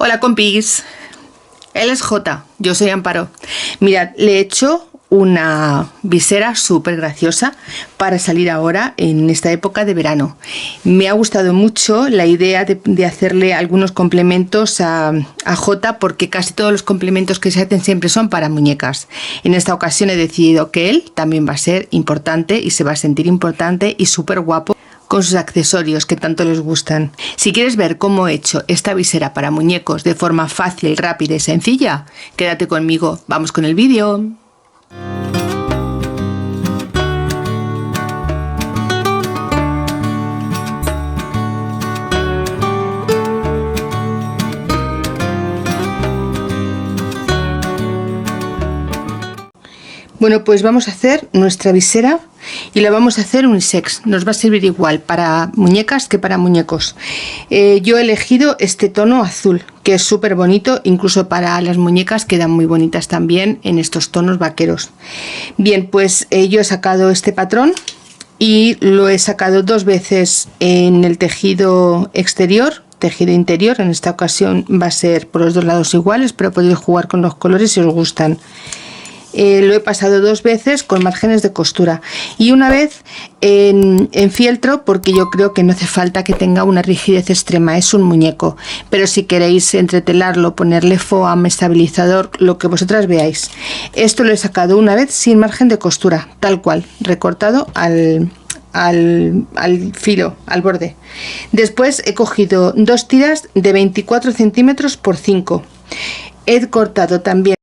Hola compis, él es Jota, yo soy Amparo. Mirad, le he hecho una visera súper graciosa para salir ahora en esta época de verano. Me ha gustado mucho la idea de hacerle algunos complementos a Jota, porque casi todos los complementos que se hacen siempre son para muñecas. En esta ocasión he decidido que él también va a ser importante y se va a sentir importante y súper guapo con sus accesorios que tanto les gustan. Si quieres ver cómo he hecho esta visera para muñecos de forma fácil, rápida y sencilla, quédate conmigo. Vamos con el vídeo. Bueno, pues vamos a hacer nuestra visera y la vamos a hacer unisex. Nos va a servir igual para muñecas que para muñecos. Yo he elegido este tono azul, que es súper bonito, incluso para las muñecas quedan muy bonitas también en estos tonos vaqueros. Bien, pues yo he sacado este patrón y lo he sacado dos veces en el tejido exterior. Tejido interior, en esta ocasión va a ser por los dos lados iguales, pero podéis jugar con los colores si os gustan. Lo he pasado dos veces con márgenes de costura y una vez en fieltro, porque yo creo que no hace falta que tenga una rigidez extrema, es un muñeco, pero si queréis entretelarlo, ponerle foam, estabilizador, lo que vosotras veáis. Esto lo he sacado una vez sin margen de costura, tal cual, recortado al filo, al borde. Después he cogido dos tiras de 24 centímetros por 5. He cortado también.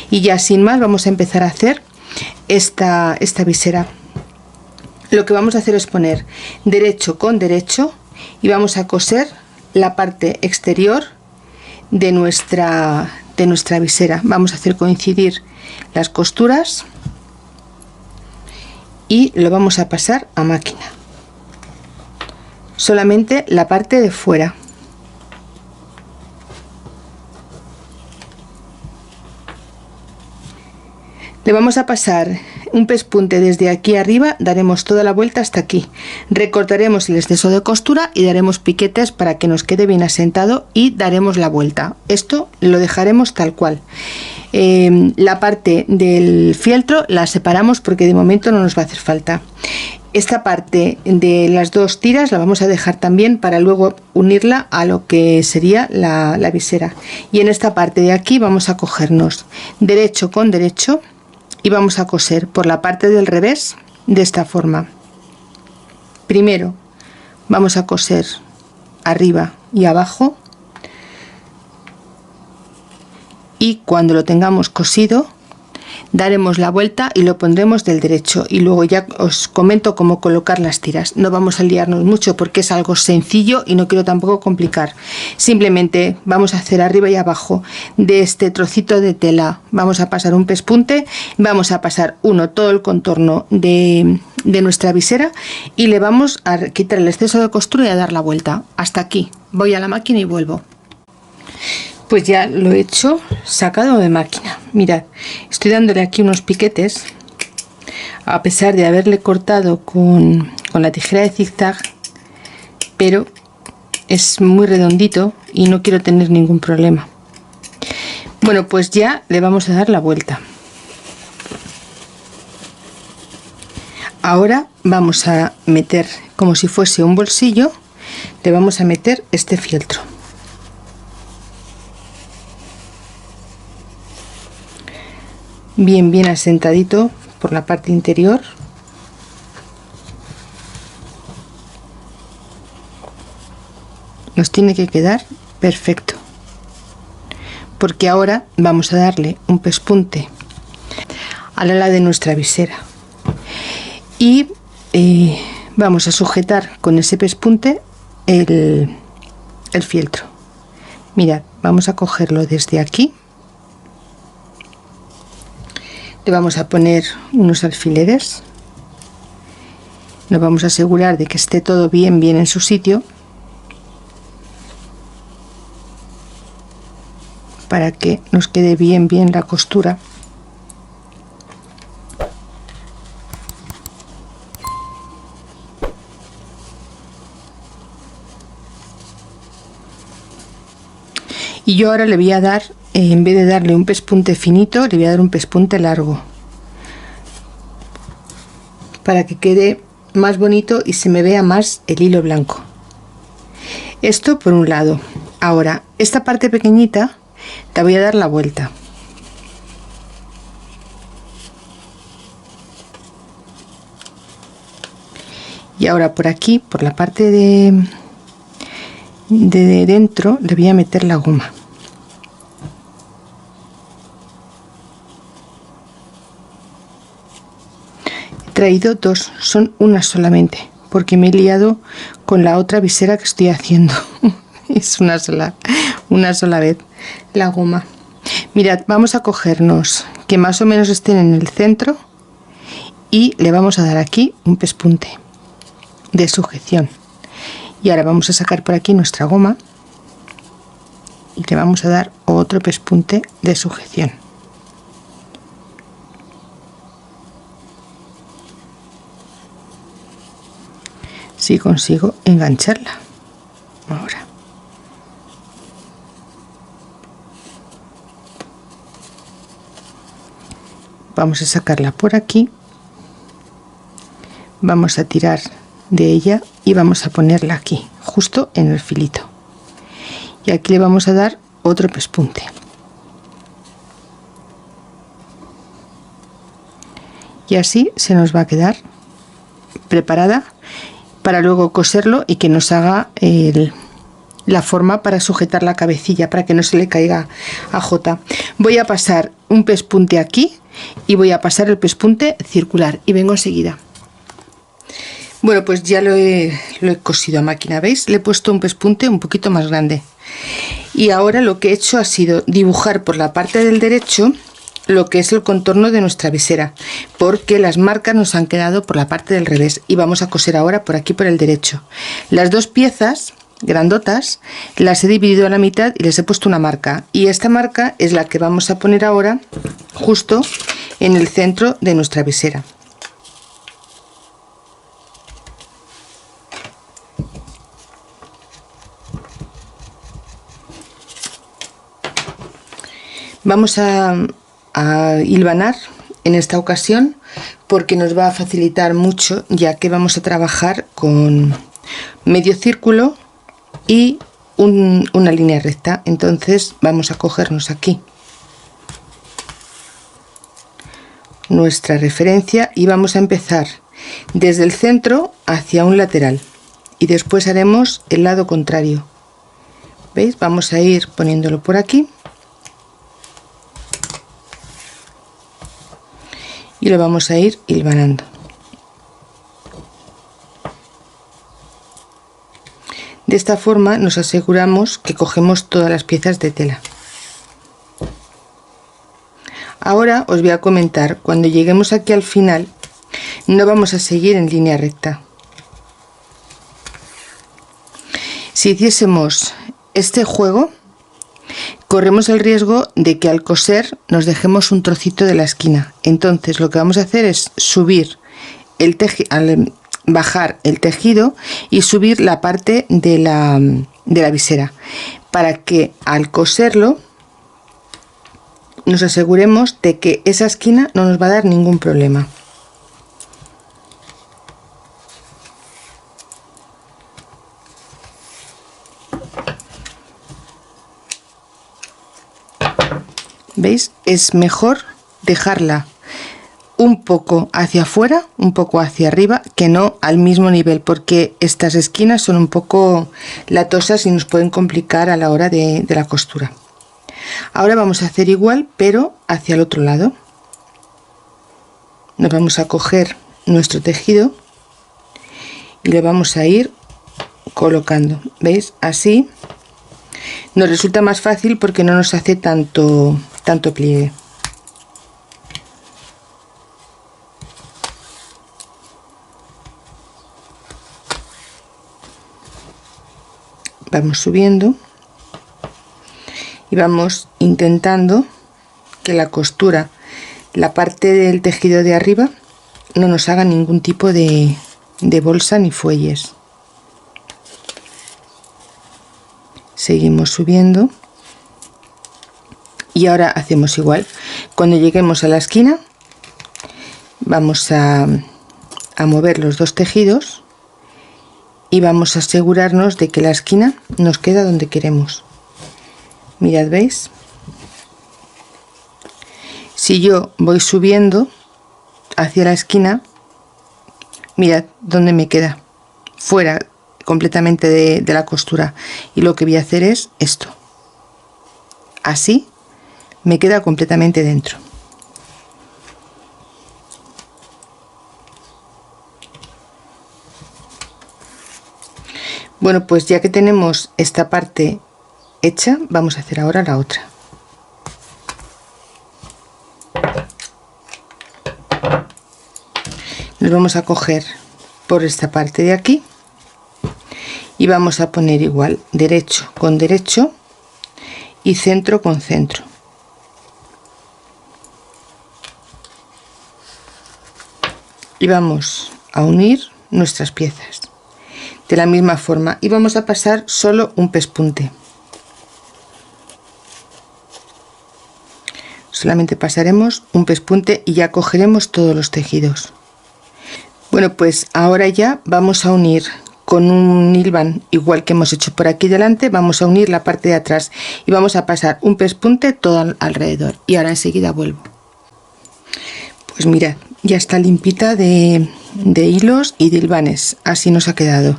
Y ya sin más vamos a empezar a hacer esta visera. Lo que vamos a hacer es poner derecho con derecho y vamos a coser la parte exterior de nuestra visera. Vamos a hacer coincidir las costuras y lo vamos a pasar a máquina. Solamente la parte de fuera. Le vamos a pasar un pespunte desde aquí arriba, daremos toda la vuelta hasta aquí, recortaremos el exceso de costura y daremos piquetes para que nos quede bien asentado y daremos la vuelta. Esto lo dejaremos tal cual. La parte del fieltro la separamos porque de momento no nos va a hacer falta. Esta parte de las dos tiras la vamos a dejar también para luego unirla a lo que sería la visera. Y en esta parte de aquí vamos a cogernos derecho con derecho y vamos a coser por la parte del revés de esta forma. Primero vamos a coser arriba y abajo y cuando lo tengamos cosido daremos la vuelta y lo pondremos del derecho y luego ya os comento cómo colocar las tiras. No vamos a liarnos mucho porque es algo sencillo y no quiero tampoco complicar. Simplemente vamos a hacer arriba y abajo de este trocito de tela, vamos a pasar un pespunte, vamos a pasar todo el contorno de nuestra visera y le vamos a quitar el exceso de costura y a dar la vuelta. Hasta aquí, voy a la máquina y vuelvo. Pues ya lo he hecho, sacado de máquina. Mirad, estoy dándole aquí unos piquetes, a pesar de haberle cortado con la tijera de zigzag, pero es muy redondito y no quiero tener ningún problema. Bueno, pues ya le vamos a dar la vuelta. Ahora vamos a meter, como si fuese un bolsillo, le vamos a meter este fieltro. Bien asentadito por la parte interior. Nos tiene que quedar perfecto, porque ahora vamos a darle un pespunte al ala de nuestra visera y vamos a sujetar con ese pespunte el fieltro. Mirad, vamos a cogerlo desde aquí. Le vamos a poner unos alfileres, nos vamos a asegurar de que esté todo bien en su sitio para que nos quede bien la costura. Y yo ahora le voy a dar, en vez de darle un pespunte finito, le voy a dar un pespunte largo, para que quede más bonito y se me vea más el hilo blanco. Esto por un lado. Ahora, esta parte pequeñita la voy a dar la vuelta. Y ahora por aquí, por la parte de dentro, le voy a meter la goma. He traído dos, son una solamente, porque me he liado con la otra visera que estoy haciendo. Es una sola vez la goma. Mirad, vamos a cogernos que más o menos estén en el centro y le vamos a dar aquí un pespunte de sujeción. Y ahora vamos a sacar por aquí nuestra goma y le vamos a dar otro pespunte de sujeción. Si consigo engancharla ahora. Vamos a sacarla por aquí, vamos a tirar de ella y vamos a ponerla aquí, justo en el filito. Y aquí le vamos a dar otro pespunte. Y así se nos va a quedar preparada para luego coserlo y que nos haga la forma para sujetar la cabecilla, para que no se le caiga a Jota. Voy a pasar un pespunte aquí y voy a pasar el pespunte circular y vengo enseguida. Bueno, pues ya lo he cosido a máquina, ¿veis? Le he puesto un pespunte un poquito más grande. Y ahora lo que he hecho ha sido dibujar por la parte del derecho lo que es el contorno de nuestra visera, porque las marcas nos han quedado por la parte del revés y vamos a coser ahora por aquí por el derecho. Las dos piezas grandotas las he dividido a la mitad y les he puesto una marca, y esta marca es la que vamos a poner ahora justo en el centro de nuestra visera. Vamos a hilvanar en esta ocasión porque nos va a facilitar mucho, ya que vamos a trabajar con medio círculo y una línea recta. Entonces vamos a cogernos aquí nuestra referencia y vamos a empezar desde el centro hacia un lateral y después haremos el lado contrario. ¿Veis? Vamos a ir poniéndolo por aquí y lo vamos a ir hilvanando. De esta forma nos aseguramos que cogemos todas las piezas de tela. Ahora os voy a comentar, cuando lleguemos aquí al final no vamos a seguir en línea recta. Si hiciésemos este juego, corremos el riesgo de que al coser nos dejemos un trocito de la esquina. Entonces lo que vamos a hacer es subir el bajar el tejido y subir la parte de la visera, para que al coserlo nos aseguremos de que esa esquina no nos va a dar ningún problema. ¿Veis? Es mejor dejarla un poco hacia afuera, un poco hacia arriba, que no al mismo nivel, porque estas esquinas son un poco latosas y nos pueden complicar a la hora de la costura. Ahora vamos a hacer igual, pero hacia el otro lado. Nos vamos a coger nuestro tejido y le vamos a ir colocando. ¿Veis? Así nos resulta más fácil porque no nos hace tanto pliegue. Vamos subiendo y vamos intentando que la costura, la parte del tejido de arriba, no nos haga ningún tipo de bolsa ni fuelles. Seguimos subiendo Y ahora hacemos igual. Cuando lleguemos a la esquina vamos a mover los dos tejidos y vamos a asegurarnos de que la esquina nos queda donde queremos. Mirad, ¿veis? Si yo voy subiendo hacia la esquina, mirad dónde me queda, fuera completamente de la costura, y lo que voy a hacer es esto, así me queda completamente dentro. Bueno, pues ya que tenemos esta parte hecha, vamos a hacer ahora la otra. Nos vamos a coger por esta parte de aquí y vamos a poner igual derecho con derecho y centro con centro. Y vamos a unir nuestras piezas de la misma forma y vamos a pasar solo un pespunte. Solamente pasaremos un pespunte y ya cogeremos todos los tejidos. Bueno, pues ahora ya vamos a unir con un hilván, igual que hemos hecho por aquí delante, vamos a unir la parte de atrás y vamos a pasar un pespunte todo alrededor. Y ahora enseguida vuelvo. Pues mirad, ya está limpita de hilos y de hilvanes, así nos ha quedado.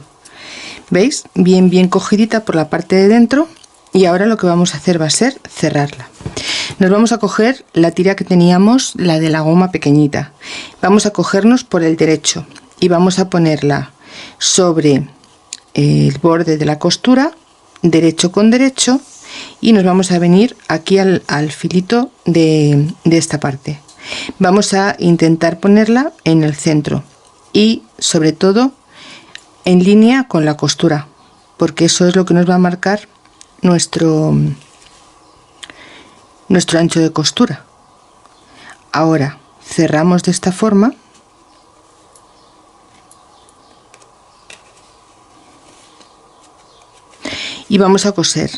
¿Veis? Bien cogidita por la parte de dentro. Y ahora lo que vamos a hacer va a ser cerrarla. Nos vamos a coger la tira que teníamos, la de la goma pequeñita. Vamos a cogernos por el derecho y vamos a ponerla sobre el borde de la costura, derecho con derecho, y nos vamos a venir aquí al filito de esta parte. Vamos a intentar ponerla en el centro y sobre todo en línea con la costura, porque eso es lo que nos va a marcar nuestro ancho de costura. Ahora cerramos de esta forma y vamos a coser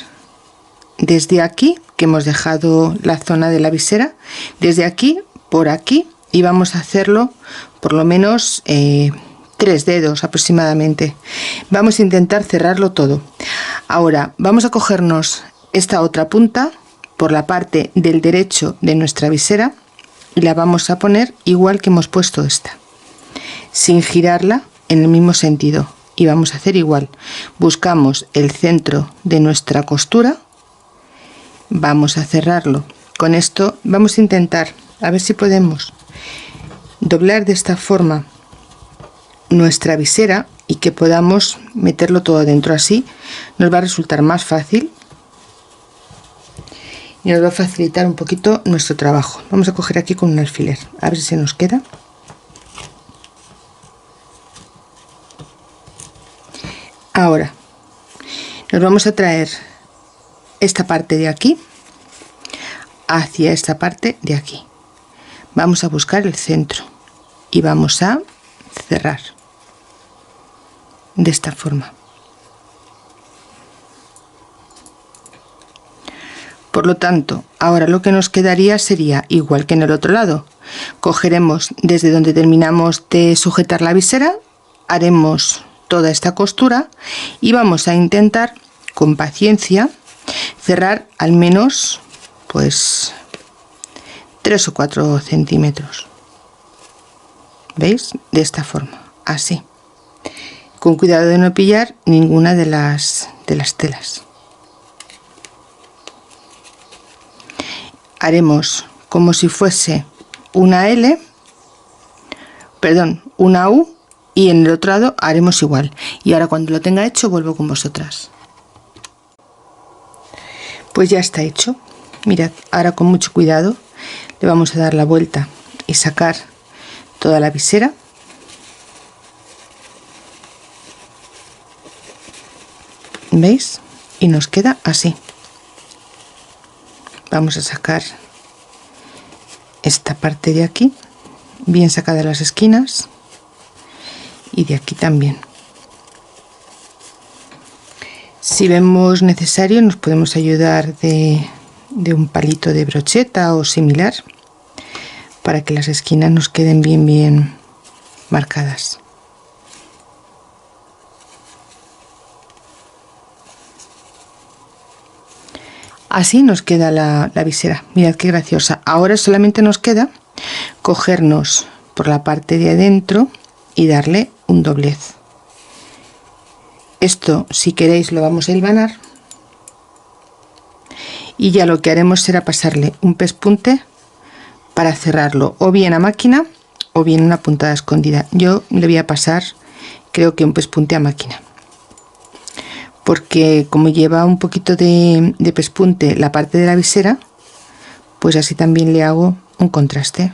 desde aquí, que hemos dejado la zona de la visera, desde aquí por aquí, y vamos a hacerlo por lo menos 3 dedos aproximadamente. Vamos a intentar cerrarlo todo. Ahora vamos a cogernos esta otra punta por la parte del derecho de nuestra visera y la vamos a poner igual que hemos puesto esta, sin girarla en el mismo sentido, y vamos a hacer igual. Buscamos el centro de nuestra costura, vamos a cerrarlo con esto. Vamos a intentar, a ver si podemos doblar de esta forma nuestra visera y que podamos meterlo todo dentro. Así nos va a resultar más fácil y nos va a facilitar un poquito nuestro trabajo. Vamos a coger aquí con un alfiler, a ver si se nos queda. Ahora nos vamos a traer esta parte de aquí hacia esta parte de aquí. Vamos a buscar el centro y vamos a cerrar de esta forma. Por lo tanto, ahora lo que nos quedaría sería igual que en el otro lado. Cogeremos desde donde terminamos de sujetar la visera, haremos toda esta costura y vamos a intentar con paciencia cerrar al menos pues 3 o 4 centímetros. ¿Veis? De esta forma, así, con cuidado de no pillar ninguna de las telas. Haremos como si fuese una L, perdón, una U, y en el otro lado haremos igual. Y ahora cuando lo tenga hecho vuelvo con vosotras. Pues ya está hecho. Mirad, ahora con mucho cuidado le vamos a dar la vuelta y sacar toda la visera. ¿Veis? Y nos queda así. Vamos a sacar esta parte de aquí, bien sacada las esquinas, y de aquí también. Si vemos necesario nos podemos ayudar de un palito de brocheta o similar, para que las esquinas nos queden bien marcadas. Así nos queda la visera. Mirad qué graciosa. Ahora solamente nos queda cogernos por la parte de adentro y darle un doblez. Esto, si queréis, lo vamos a hilvanar, y ya lo que haremos será pasarle un pespunte para cerrarlo, o bien a máquina o bien una puntada escondida. Yo le voy a pasar, creo que un pespunte a máquina, porque como lleva un poquito de pespunte la parte de la visera, pues así también le hago un contraste.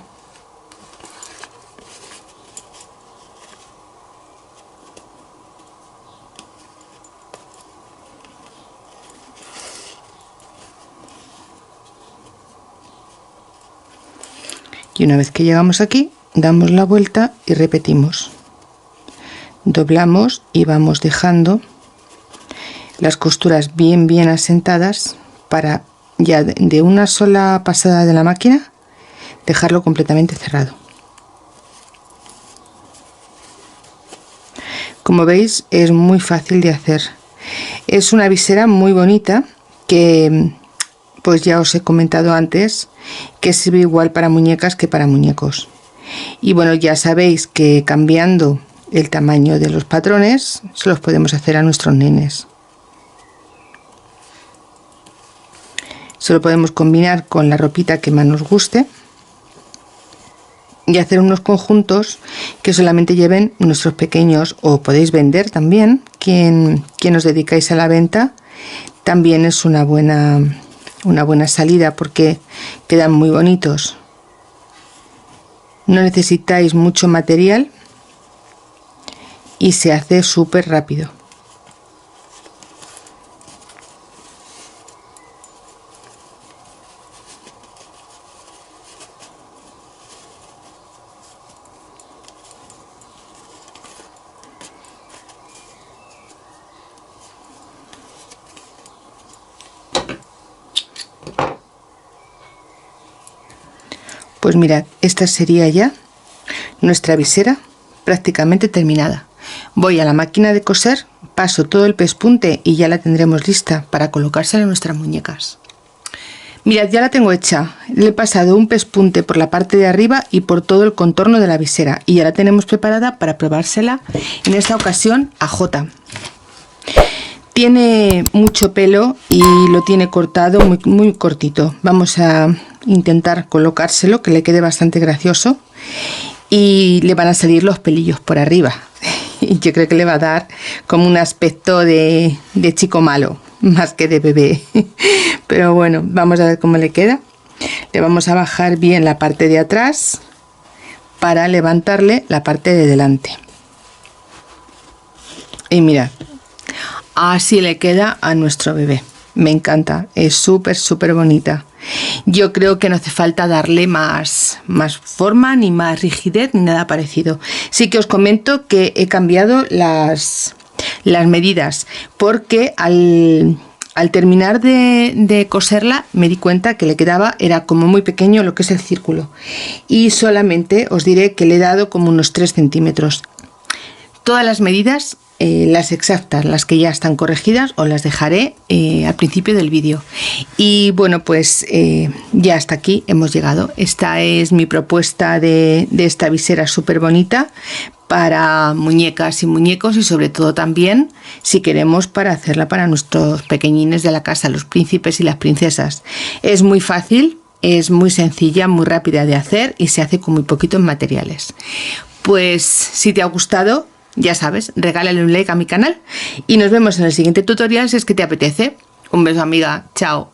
Y una vez que llegamos aquí, damos la vuelta y repetimos. Doblamos y vamos dejando las costuras bien asentadas para ya de una sola pasada de la máquina dejarlo completamente cerrado. Como veis, es muy fácil de hacer. Es una visera muy bonita que, pues ya os he comentado antes, que sirve igual para muñecas que para muñecos. Y bueno, ya sabéis que cambiando el tamaño de los patrones se los podemos hacer a nuestros nenes. Se lo podemos combinar con la ropita que más nos guste y hacer unos conjuntos que solamente lleven nuestros pequeños, o podéis vender también. Quien os dedicáis a la venta, también es una buena salida porque quedan muy bonitos. No necesitáis mucho material y se hace súper rápido. Pues mirad, esta sería ya nuestra visera prácticamente terminada. Voy a la máquina de coser, paso todo el pespunte y ya la tendremos lista para colocársela en nuestras muñecas. Mirad, ya la tengo hecha. Le he pasado un pespunte por la parte de arriba y por todo el contorno de la visera, y ya la tenemos preparada para probársela en esta ocasión a Jota. Tiene mucho pelo y lo tiene cortado muy cortito. Vamos a intentar colocárselo, que le quede bastante gracioso, y le van a salir los pelillos por arriba. Y yo creo que le va a dar como un aspecto de chico malo, más que de bebé. Pero bueno, vamos a ver cómo le queda. Le vamos a bajar bien la parte de atrás para levantarle la parte de delante. Y mirad, así le queda a nuestro bebé. Me encanta, es súper bonita. Yo creo que no hace falta darle más forma, ni más rigidez, ni nada parecido. Sí que os comento que he cambiado las medidas, porque al terminar de coserla me di cuenta que le quedaba, era como muy pequeño lo que es el círculo, y solamente os diré que le he dado como unos 3 centímetros. Todas las medidas, las exactas, las que ya están corregidas, os las dejaré al principio del vídeo. Y bueno, pues ya hasta aquí hemos llegado. Esta es mi propuesta de esta visera súper bonita para muñecas y muñecos, y sobre todo también si queremos para hacerla para nuestros pequeñines de la casa, los príncipes y las princesas. Es muy fácil, es muy sencilla, muy rápida de hacer y se hace con muy poquitos materiales. Pues si te ha gustado, ya sabes, regálale un like a mi canal y nos vemos en el siguiente tutorial si es que te apetece. Un beso, amiga. Chao.